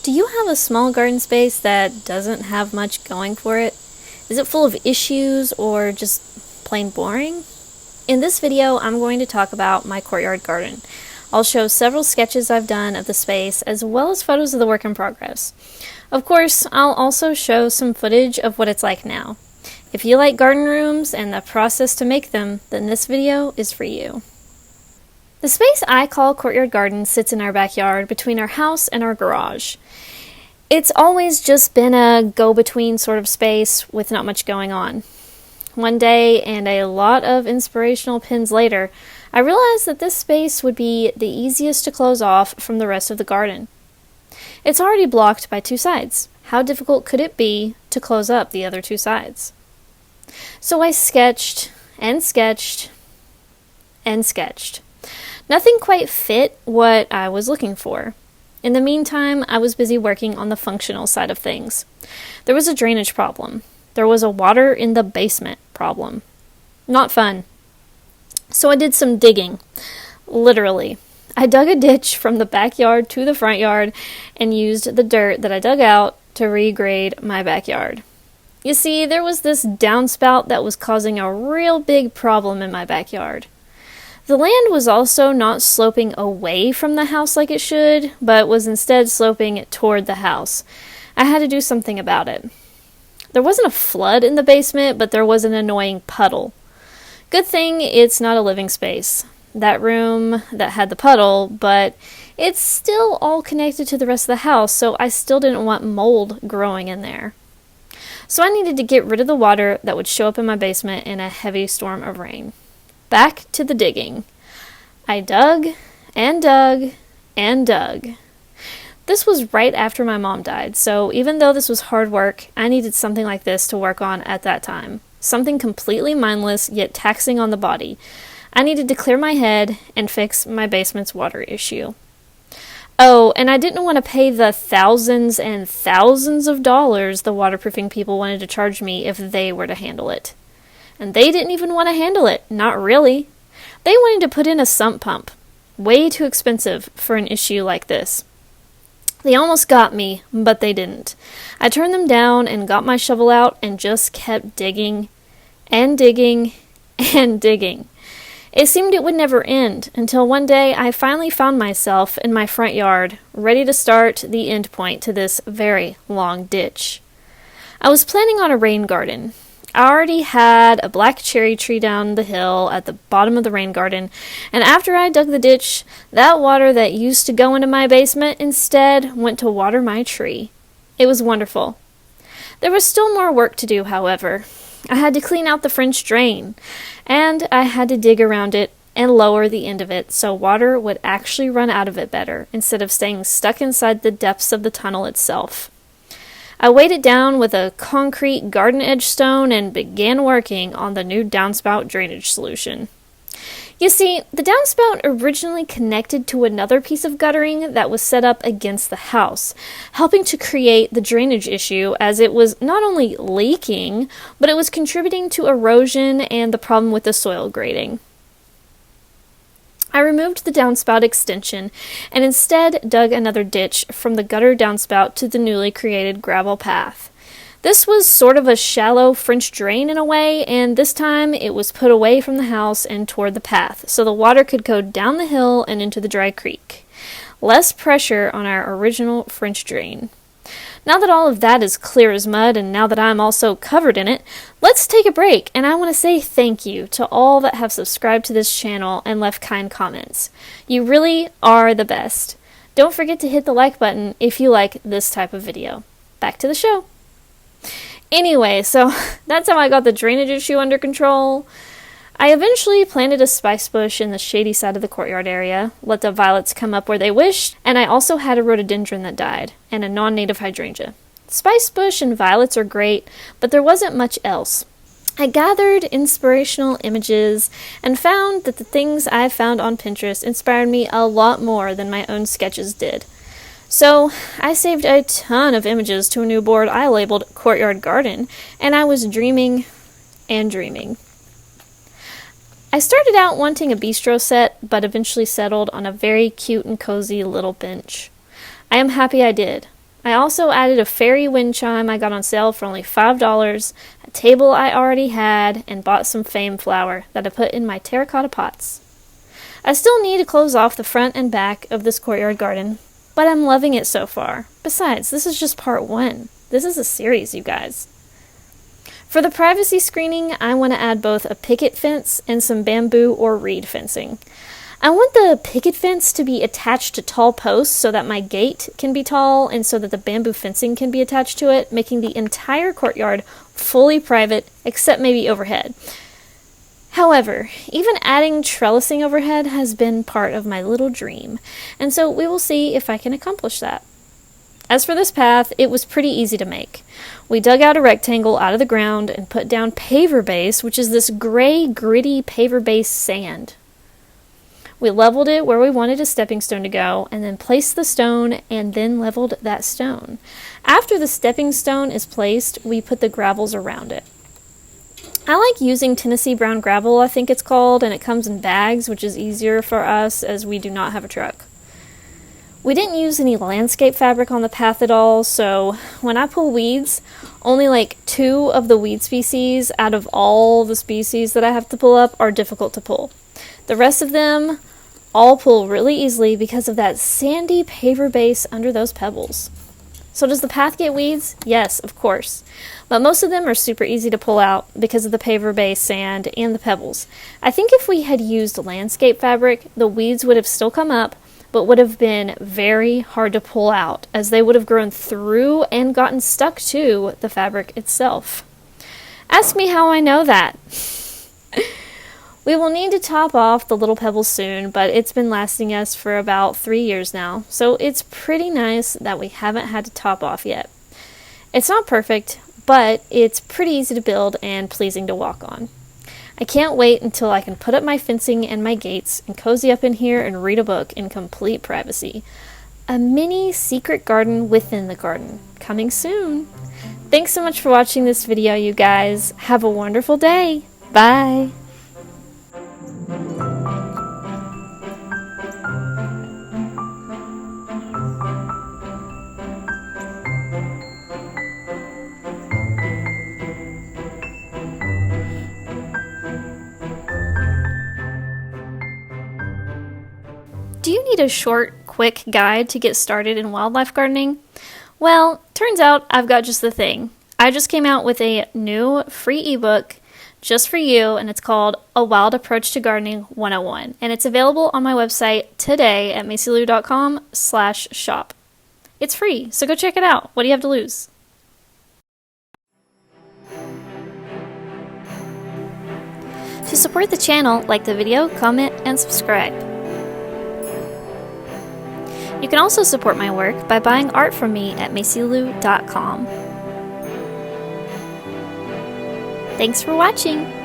Do you have a small garden space that doesn't have much going for it? Is it full of issues or just plain boring? In this video, I'm going to talk about my courtyard garden. I'll show several sketches I've done of the space as well as photos of the work in progress. Of course, I'll also show some footage of what it's like now. If you like garden rooms and the process to make them, then this video is for you. The space I call Courtyard Garden sits in our backyard between our house and our garage. It's always just been a go-between sort of space with not much going on. One day, and a lot of inspirational pins later, I realized that this space would be the easiest to close off from the rest of the garden. It's already blocked by two sides. How difficult could it be to close up the other two sides? So I sketched, and sketched, and sketched. Nothing quite fit what I was looking for. In the meantime, I was busy working on the functional side of things. There was a drainage problem. There was a water in the basement problem. Not fun. So I did some digging. Literally. I dug a ditch from the backyard to the front yard and used the dirt that I dug out to regrade my backyard. You see, there was this downspout that was causing a real big problem in my backyard. The land was also not sloping away from the house like it should, but was instead sloping toward the house. I had to do something about it. There wasn't a flood in the basement, but there was an annoying puddle. Good thing it's not a living space. That room that had the puddle, but it's still all connected to the rest of the house, so I still didn't want mold growing in there. So I needed to get rid of the water that would show up in my basement in a heavy storm of rain. Back to the digging. I dug, and dug, and dug. This was right after my mom died, so even though this was hard work, I needed something like this to work on at that time. Something completely mindless, yet taxing on the body. I needed to clear my head and fix my basement's water issue. Oh, and I didn't want to pay the thousands and thousands of dollars the waterproofing people wanted to charge me if they were to handle it. And they didn't even want to handle it. Not really. They wanted to put in a sump pump. Way too expensive for an issue like this. They almost got me, but they didn't. I turned them down and got my shovel out and just kept digging and digging and digging. It seemed it would never end until one day I finally found myself in my front yard, ready to start the end point to this very long ditch. I was planning on a rain garden. I already had a black cherry tree down the hill at the bottom of the rain garden, and after I dug the ditch, that water that used to go into my basement instead went to water my tree. It was wonderful. There was still more work to do, however. I had to clean out the French drain, and I had to dig around it and lower the end of it so water would actually run out of it better instead of staying stuck inside the depths of the tunnel itself. I weighed it down with a concrete garden edge stone and began working on the new downspout drainage solution. You see, the downspout originally connected to another piece of guttering that was set up against the house, helping to create the drainage issue as it was not only leaking, but it was contributing to erosion and the problem with the soil grading. I removed the downspout extension and instead dug another ditch from the gutter downspout to the newly created gravel path. This was sort of a shallow French drain in a way, and this time it was put away from the house and toward the path, so the water could go down the hill and into the dry creek. Less pressure on our original French drain. Now that all of that is clear as mud, and now that I'm also covered in it, let's take a break, and I want to say thank you to all that have subscribed to this channel and left kind comments. You really are the best. Don't forget to hit the like button if you like this type of video. Back to the show. Anyway, so that's how I got the drainage issue under control. I eventually planted a spice bush in the shady side of the courtyard area, let the violets come up where they wished, and I also had a rhododendron that died, and a non-native hydrangea. Spice bush and violets are great, but there wasn't much else. I gathered inspirational images and found that the things I found on Pinterest inspired me a lot more than my own sketches did. So I saved a ton of images to a new board I labeled Courtyard Garden, and I was dreaming and dreaming. I started out wanting a bistro set, but eventually settled on a very cute and cozy little bench. I am happy I did. I also added a fairy wind chime I got on sale for only $5, a table I already had, and bought some fame flower that I put in my terracotta pots. I still need to close off the front and back of this courtyard garden, but I'm loving it so far. Besides, this is just part 1. This is a series, you guys. For the privacy screening, I want to add both a picket fence and some bamboo or reed fencing. I want the picket fence to be attached to tall posts so that my gate can be tall and so that the bamboo fencing can be attached to it, making the entire courtyard fully private except maybe overhead. However, even adding trellising overhead has been part of my little dream, and so we will see if I can accomplish that. As for this path, it was pretty easy to make. We dug out a rectangle out of the ground and put down paver base, which is this gray, gritty paver base sand. We leveled it where we wanted a stepping stone to go, and then placed the stone and then leveled that stone. After the stepping stone is placed, we put the gravels around it. I like using Tennessee brown gravel, I think it's called, and it comes in bags, which is easier for us as we do not have a truck. We didn't use any landscape fabric on the path at all, so when I pull weeds, only like 2 of the weed species out of all the species that I have to pull up are difficult to pull. The rest of them all pull really easily because of that sandy paver base under those pebbles. So does the path get weeds? Yes, of course. But most of them are super easy to pull out because of the paver base sand and the pebbles. I think if we had used landscape fabric, the weeds would have still come up, but would have been very hard to pull out as they would have grown through and gotten stuck to the fabric itself. Ask me how I know that. We will need to top off the little pebbles soon, but it's been lasting us for about 3 years now, so it's pretty nice that we haven't had to top off yet. It's not perfect, but it's pretty easy to build and pleasing to walk on. I can't wait until I can put up my fencing and my gates and cozy up in here and read a book in complete privacy. A mini secret garden within the garden, coming soon. Thanks so much for watching this video, you guys. Have a wonderful day. Bye. Do you need a short, quick guide to get started in wildlife gardening? Well, turns out I've got just the thing. I just came out with a new free ebook just for you, and it's called A Wild Approach to Gardening 101, and it's available on my website today at macylou.com/shop. It's free, so go check it out. What do you have to lose? To support the channel, like the video, comment, and subscribe. You can also support my work by buying art from me at macylou.com. Thanks for watching!